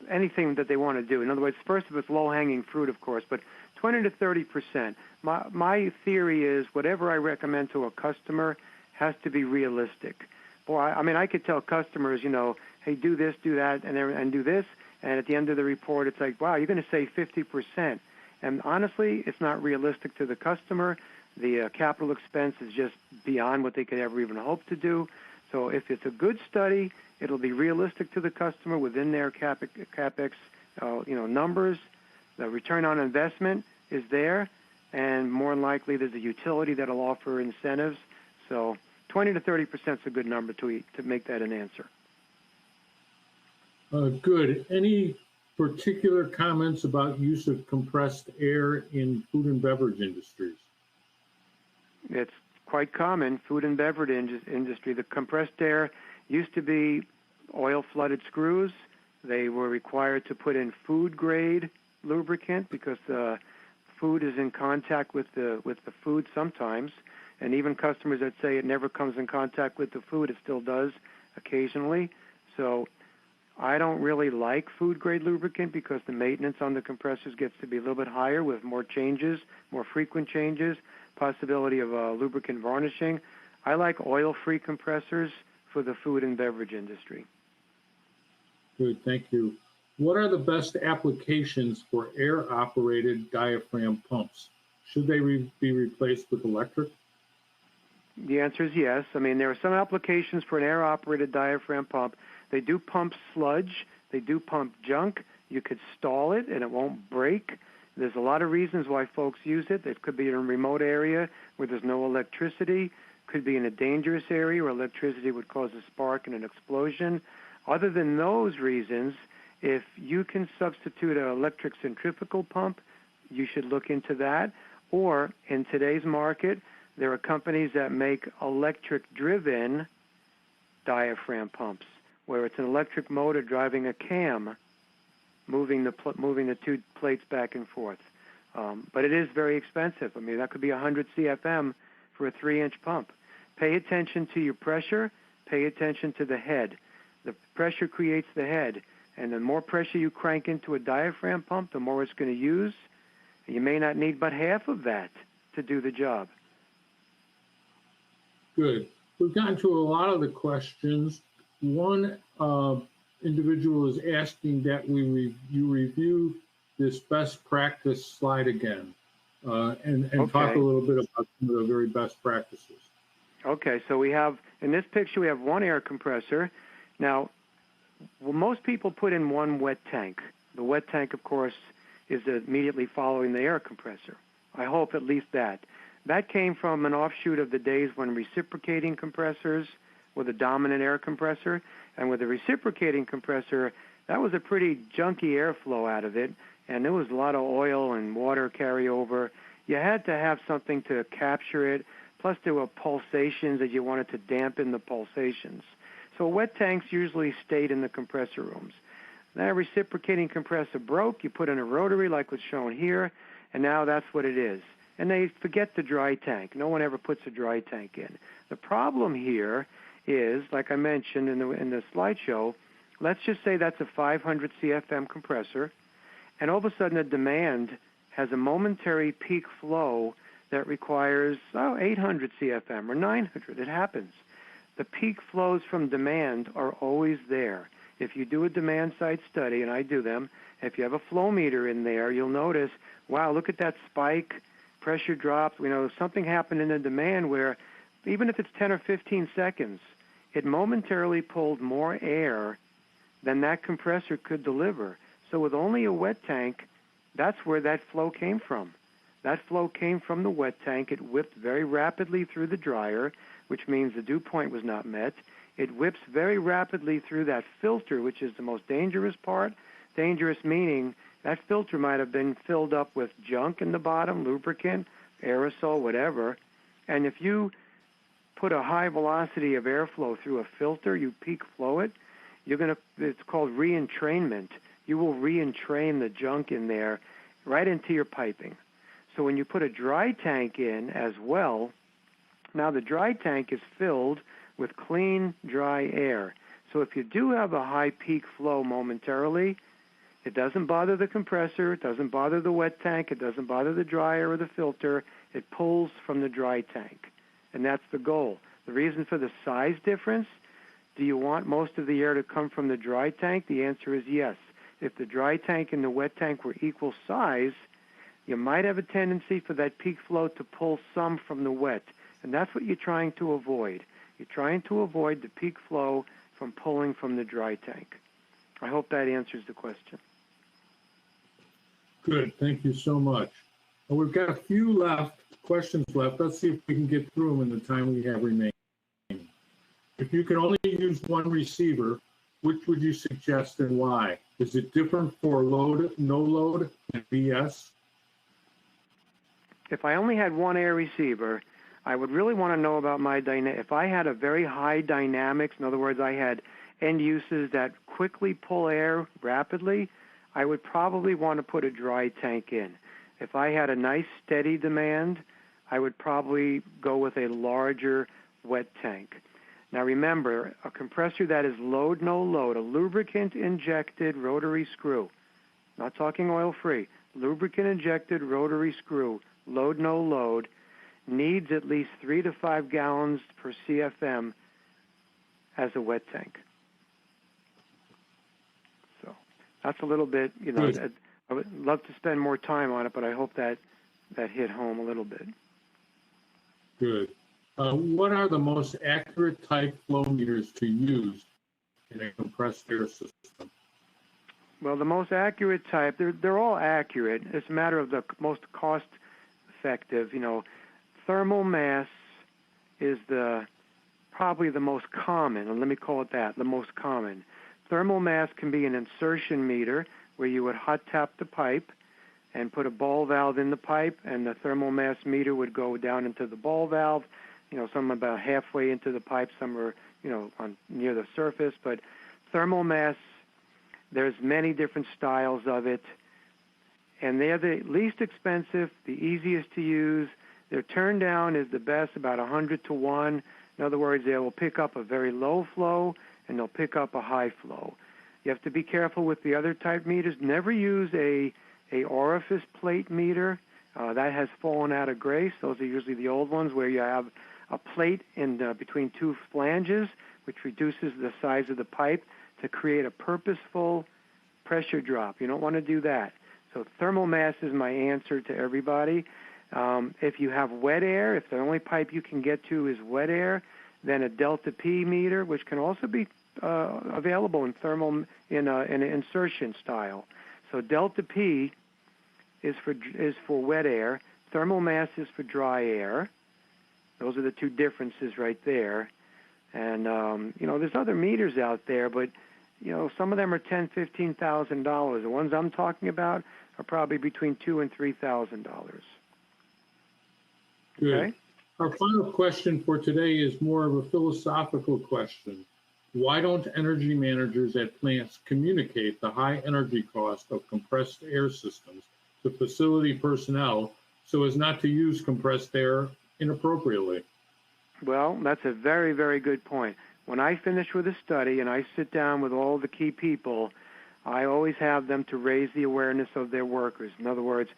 anything that they want to do. In other words, first of it's low-hanging fruit, of course, but 20 to 30%. My theory is whatever I recommend to a customer has to be realistic. Boy, I could tell customers, hey, do this, do that, and do this, and at the end of the report, it's like, wow, you're going to save 50%. And honestly, it's not realistic to the customer. The capital expense is just beyond what they could ever even hope to do. So if it's a good study, it'll be realistic to the customer within their CapEx numbers. The return on investment is there, and more than likely there's a utility that'll offer incentives. So 20 to 30% is a good number to make that an answer. Good. Any particular comments about use of compressed air in food and beverage industries? It's quite common, food and beverage industry. The compressed air used to be oil-flooded screws. They were required to put in food-grade lubricant because the food is in contact with the food sometimes, and even customers that say it never comes in contact with the food, it still does occasionally. So I don't really like food-grade lubricant because the maintenance on the compressors gets to be a little bit higher with more changes, more frequent changes, possibility of lubricant varnishing. I like oil-free compressors for the food and beverage industry. Good, thank you. What are the best applications for air-operated diaphragm pumps? Should they be replaced with electric? The answer is yes. I mean, there are some applications for an air-operated diaphragm pump. They do pump sludge. They do pump junk. You could stall it, and it won't break. There's a lot of reasons why folks use it. It could be in a remote area where there's no electricity. Could be in a dangerous area where electricity would cause a spark and an explosion. Other than those reasons, if you can substitute an electric centrifugal pump, you should look into that. Or in today's market, there are companies that make electric-driven diaphragm pumps, where it's an electric motor driving a cam, moving the two plates back and forth. But it is very expensive. I mean, that could be 100 CFM for a 3-inch pump. Pay attention to your pressure. Pay attention to the head. The pressure creates the head, and the more pressure you crank into a diaphragm pump, the more it's going to use. You may not need but half of that to do the job. Good. We've gotten to a lot of the questions. One individual is asking that you review this best practice slide again and Okay. talk a little bit about some of the very best practices. Okay, so we have, in this picture, we have one air compressor. Now, most people put in one wet tank. The wet tank, of course, is immediately following the air compressor. I hope at least that. That came from an offshoot of the days when reciprocating compressors were the dominant air compressor. And with the reciprocating compressor, that was a pretty junky airflow out of it, and there was a lot of oil and water carryover. You had to have something to capture it, plus there were pulsations that you wanted to dampen the pulsations. So wet tanks usually stayed in the compressor rooms. That reciprocating compressor broke, you put in a rotary like was shown here, and now that's what it is. And they forget the dry tank. No one ever puts a dry tank in. The problem here is, like I mentioned in the slideshow, let's just say that's a 500 CFM compressor, and all of a sudden the demand has a momentary peak flow that requires 800 CFM or 900. It happens. The peak flows from demand are always there. If you do a demand-side study, and I do them, if you have a flow meter in there, you'll notice, wow, look at that spike, pressure drops. Something happened in the demand where even if it's 10 or 15 seconds, it momentarily pulled more air than that compressor could deliver. So with only a wet tank, that's where that flow came from. That flow came from the wet tank. It whipped very rapidly through the dryer, which means the dew point was not met. It whips very rapidly through that filter, which is the most dangerous part. Dangerous meaning that filter might have been filled up with junk in the bottom, lubricant, aerosol, whatever. And if you put a high velocity of airflow through a filter, you peak flow it, it's called re-entrainment. You will re-entrain the junk in there right into your piping. So when you put a dry tank in as well, now the dry tank is filled with clean, dry air. So if you do have a high peak flow momentarily, it doesn't bother the compressor, it doesn't bother the wet tank, it doesn't bother the dryer or the filter. It pulls from the dry tank, and that's the goal. The reason for the size difference, do you want most of the air to come from the dry tank? The answer is yes. If the dry tank and the wet tank were equal size, you might have a tendency for that peak flow to pull some from the wet, and that's what you're trying to avoid. You're trying to avoid the peak flow from pulling from the dry tank. I hope that answers the question. Good, thank you so much. Well, we've got a few questions left. Let's see if we can get through them in the time we have remaining. If you can only use one receiver, which would you suggest and why? Is it different for load, no load, and BS? If I only had one air receiver, I would really want to know about my dynamic. If I had a very high dynamics, in other words, I had end uses that quickly pull air rapidly, I would probably want to put a dry tank in. If I had a nice steady demand, I would probably go with a larger wet tank. Now remember, a compressor that is load, no load, a lubricant injected rotary screw, not talking oil free, lubricant injected rotary screw, load, no load, needs at least 3 to 5 gallons per CFM as a wet tank. So that's a little bit, I would love to spend more time on it, but I hope that hit home a little bit. Good. What are the most accurate type flow meters to use in a compressed air system? Well, the most accurate type, they're all accurate. It's a matter of the most cost effective. Thermal mass is probably the most common, and let me call it that, the most common. Thermal mass can be an insertion meter where you would hot tap the pipe and put a ball valve in the pipe, and the thermal mass meter would go down into the ball valve. Some about halfway into the pipe, some are, near the surface. But thermal mass, there's many different styles of it, and they're the least expensive, the easiest to use. Their turn down is the best, about 100 to 1. In other words, they will pick up a very low flow, and they'll pick up a high flow. You have to be careful with the other type meters. Never use a orifice plate meter. That has fallen out of grace. Those are usually the old ones where you have a plate in between two flanges, which reduces the size of the pipe to create a purposeful pressure drop. You don't want to do that. So thermal mass is my answer to everybody. If you have wet air, if the only pipe you can get to is wet air, then a delta P meter, which can also be available in thermal in an insertion style. So delta P is for wet air. Thermal mass is for dry air. Those are the two differences right there. And there's other meters out there, but some of them are $10,000, $15,000. The ones I'm talking about are probably between $2,000 and $3,000. Good. Okay? Our final question for today is more of a philosophical question. Why don't energy managers at plants communicate the high energy cost of compressed air systems to facility personnel so as not to use compressed air inappropriately? Well, that's a very, very good point. When I finish with a study and I sit down with all the key people, I always have them to raise the awareness of their workers. In other words,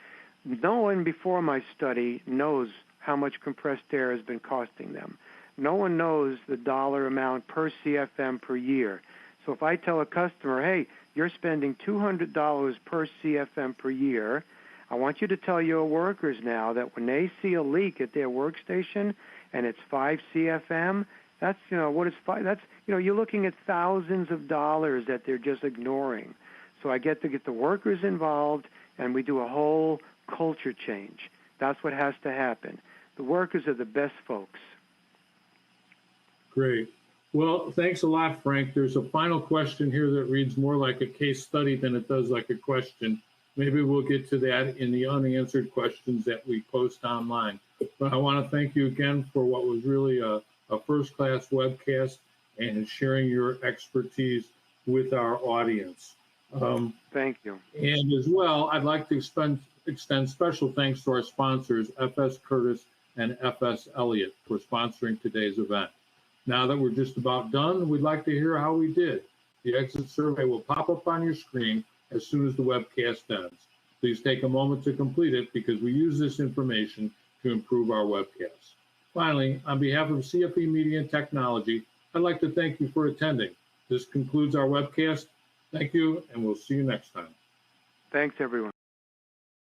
no one before my study knows how much compressed air has been costing them. No one knows the dollar amount per CFM per year. So if I tell a customer, hey, you're spending $200 per CFM per year, I want you to tell your workers now that when they see a leak at their workstation and it's 5 CFM, that's, what is 5? That's, you're looking at thousands of dollars that they're just ignoring. So I get to get the workers involved, and we do a whole culture change. That's what has to happen. The workers are the best folks. Great. Well, thanks a lot, Frank. There's a final question here that reads more like a case study than it does like a question. Maybe we'll get to that in the unanswered questions that we post online. But I want to thank you again for what was really a first-class webcast and sharing your expertise with our audience. Thank you. And as well, I'd like to extend special thanks to our sponsors, FS Curtis and FS Elliott, for sponsoring today's event. Now that we're just about done, we'd like to hear how we did. The exit survey will pop up on your screen as soon as the webcast ends. Please take a moment to complete it because we use this information to improve our webcasts. Finally, on behalf of CFE Media and Technology, I'd like to thank you for attending. This concludes our webcast. Thank you, and we'll see you next time. Thanks, everyone.